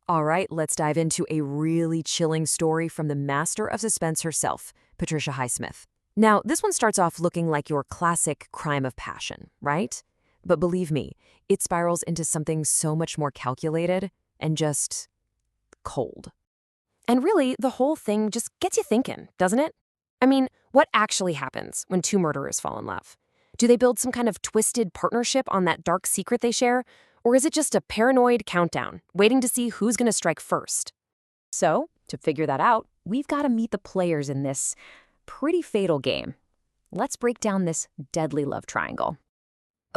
All right, let's dive into a really chilling story from the master of suspense herself, Patricia Highsmith. Now, this one starts off looking like your classic crime of passion, right? But believe me, it spirals into something so much more calculated and just cold. And really, the whole thing just gets you thinking, doesn't it? I mean, what actually happens when two murderers fall in love? Do they build some kind of twisted partnership on that dark secret they share? Or is it just a paranoid countdown, waiting to see who's going to strike first? So, to figure that out, we've got to meet the players in this pretty fatal game. Let's break down this deadly love triangle.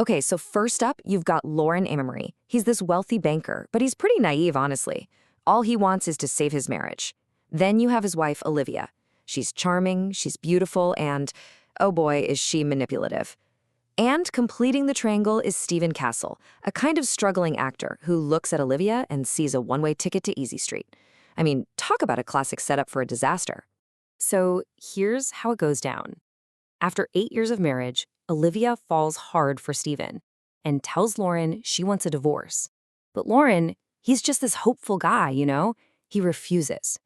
Okay, so first up, you've got Lauren Amory. He's this wealthy banker, but he's pretty naive, honestly. All he wants is to save his marriage. Then you have his wife, Olivia. She's charming, she's beautiful, and, oh boy, is she manipulative. And completing the triangle is Stephen Castle, a kind of struggling actor who looks at Olivia and sees a one-way ticket to Easy Street. I mean, talk about a classic setup for a disaster. So here's how it goes down. After 8 years of marriage, Olivia falls hard for Stephen and tells Lauren she wants a divorce. But Lauren, he's just this hopeful guy, you know? He refuses.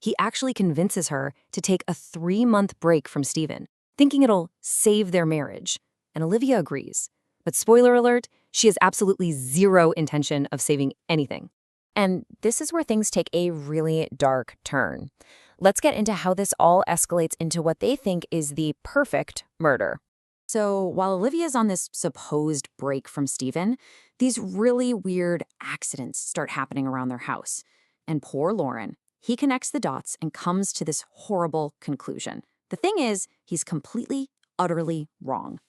He actually convinces her to take a 3-month break from Stephen, thinking it'll save their marriage. And Olivia agrees. But spoiler alert, she has absolutely zero intention of saving anything. And this is where things take a really dark turn. Let's get into how this all escalates into what they think is the perfect murder. So while Olivia's on this supposed break from Stephen, these really weird accidents start happening around their house. And poor Lauren, he connects the dots and comes to this horrible conclusion. The thing is, he's completely, utterly wrong.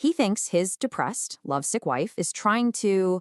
He thinks his depressed, lovesick wife is trying to,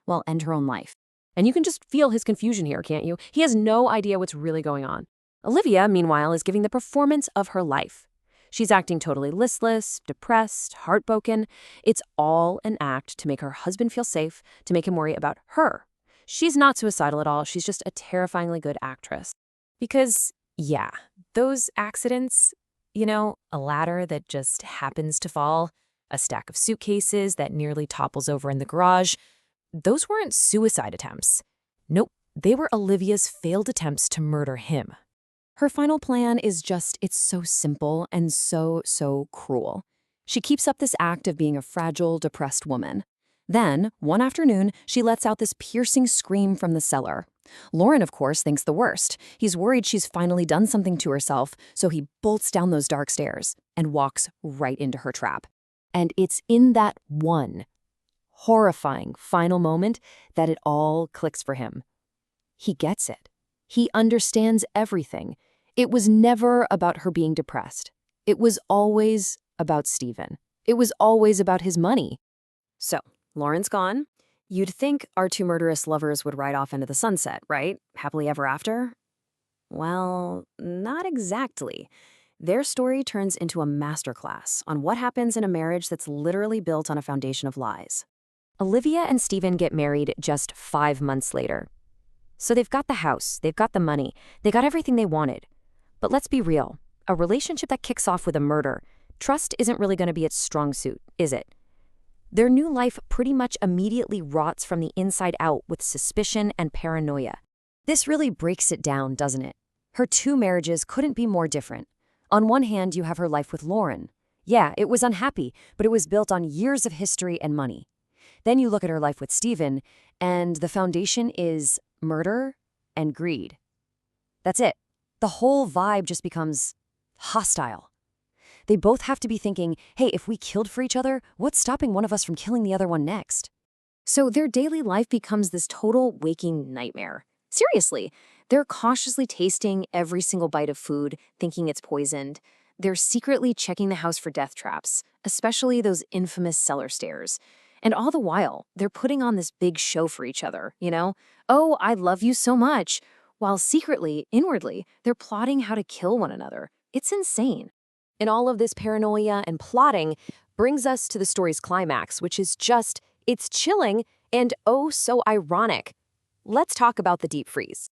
well, end her own life. And you can just feel his confusion here, can't you? He has no idea what's really going on. Olivia, meanwhile, is giving the performance of her life. She's acting totally listless, depressed, heartbroken. It's all an act to make her husband feel safe, to make him worry about her. She's not suicidal at all. She's just a terrifyingly good actress. Because, yeah, those accidents, you know, a ladder that just happens to fall, a stack of suitcases that nearly topples over in the garage, those weren't suicide attempts. Nope, they were Olivia's failed attempts to murder him. Her final plan is just, it's so simple and so cruel. She keeps up this act of being a fragile, depressed woman. Then, one afternoon, she lets out this piercing scream from the cellar. Lauren, of course, thinks the worst. He's worried she's finally done something to herself, so he bolts down those dark stairs and walks right into her trap. And it's in that one horrifying final moment that it all clicks for him. He gets it. He understands everything. It was never about her being depressed. It was always about Stephen. It was always about his money. So, Lauren's gone. You'd think our two murderous lovers would ride off into the sunset, right? Happily ever after? Well, not exactly. Their story turns into a masterclass on what happens in a marriage that's literally built on a foundation of lies. Olivia and Stephen get married just 5 months later. So they've got the house, they've got the money, they got everything they wanted. But let's be real, a relationship that kicks off with a murder, trust isn't really going to be its strong suit, is it? Their new life pretty much immediately rots from the inside out with suspicion and paranoia. This really breaks it down, doesn't it? Her 2 marriages couldn't be more different. On one hand, you have her life with Lauren. Yeah, it was unhappy, but it was built on years of history and money. Then you look at her life with Stephen, and the foundation is murder and greed. That's it. The whole vibe just becomes hostile. They both have to be thinking, hey, if we killed for each other, what's stopping one of us from killing the other one next? So their daily life becomes this total waking nightmare. Seriously, they're cautiously tasting every single bite of food, thinking it's poisoned. They're secretly checking the house for death traps, especially those infamous cellar stairs. And all the while, they're putting on this big show for each other, you know? Oh, I love you so much. While secretly, inwardly, they're plotting how to kill one another. It's insane. And all of this paranoia and plotting brings us to the story's climax, which is just, it's chilling and oh so ironic. Let's talk about the deep freeze.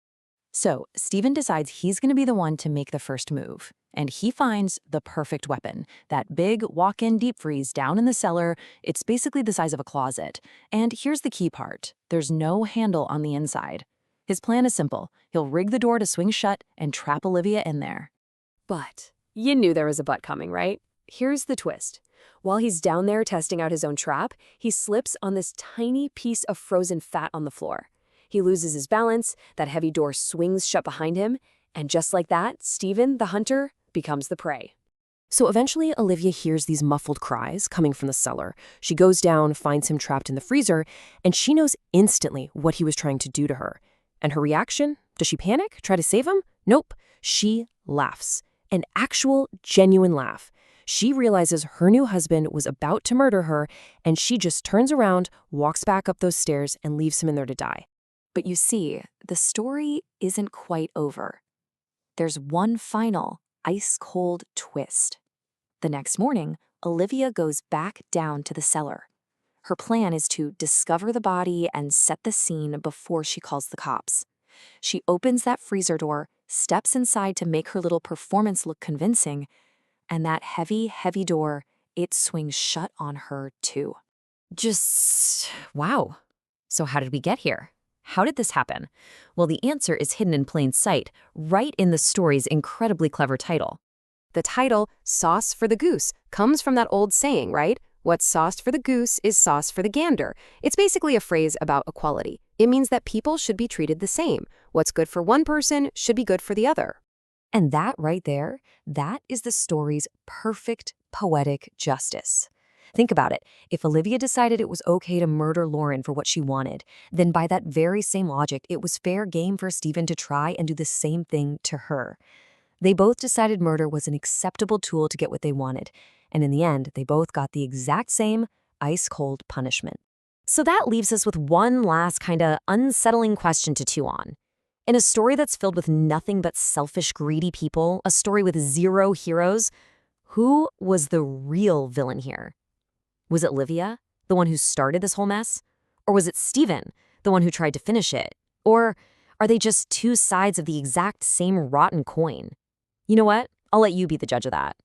So, Stephen decides he's going to be the one to make the first move. And he finds the perfect weapon, that big walk-in deep freeze down in the cellar. It's basically the size of a closet. And here's the key part. There's no handle on the inside. His plan is simple. He'll rig the door to swing shut and trap Olivia in there. But you knew there was a but coming, right? Here's the twist. While he's down there testing out his own trap, he slips on this tiny piece of frozen fat on the floor. He loses his balance, that heavy door swings shut behind him, and just like that, Steven, the hunter, becomes the prey. So eventually, Olivia hears these muffled cries coming from the cellar. She goes down, finds him trapped in the freezer, and she knows instantly what he was trying to do to her. And her reaction? Does she panic? Try to save him? Nope. She laughs. An actual, genuine laugh. She realizes her new husband was about to murder her, and she just turns around, walks back up those stairs, and leaves him in there to die. But you see, the story isn't quite over. There's one final, ice-cold twist. The next morning, Olivia goes back down to the cellar. Her plan is to discover the body and set the scene before she calls the cops. She opens that freezer door, steps inside to make her little performance look convincing, and that heavy, heavy door, it swings shut on her too. Just wow. So how did we get here? How did this happen? Well, the answer is hidden in plain sight, right in the story's incredibly clever title. The title, Sauce for the Goose, comes from that old saying, right? What's sauced for the goose is sauce for the gander. It's basically a phrase about equality. It means that people should be treated the same. What's good for one person should be good for the other. And that right there, that is the story's perfect poetic justice. Think about it. If Olivia decided it was okay to murder Lauren for what she wanted, then by that very same logic, it was fair game for Steven to try and do the same thing to her. They both decided murder was an acceptable tool to get what they wanted, and in the end, they both got the exact same ice-cold punishment. So that leaves us with one last kinda unsettling question to chew on. In a story that's filled with nothing but selfish, greedy people, a story with zero heroes, who was the real villain here? Was it Olivia, the one who started this whole mess? Or was it Steven, the one who tried to finish it? Or are they just two sides of the exact same rotten coin? You know what? I'll let you be the judge of that.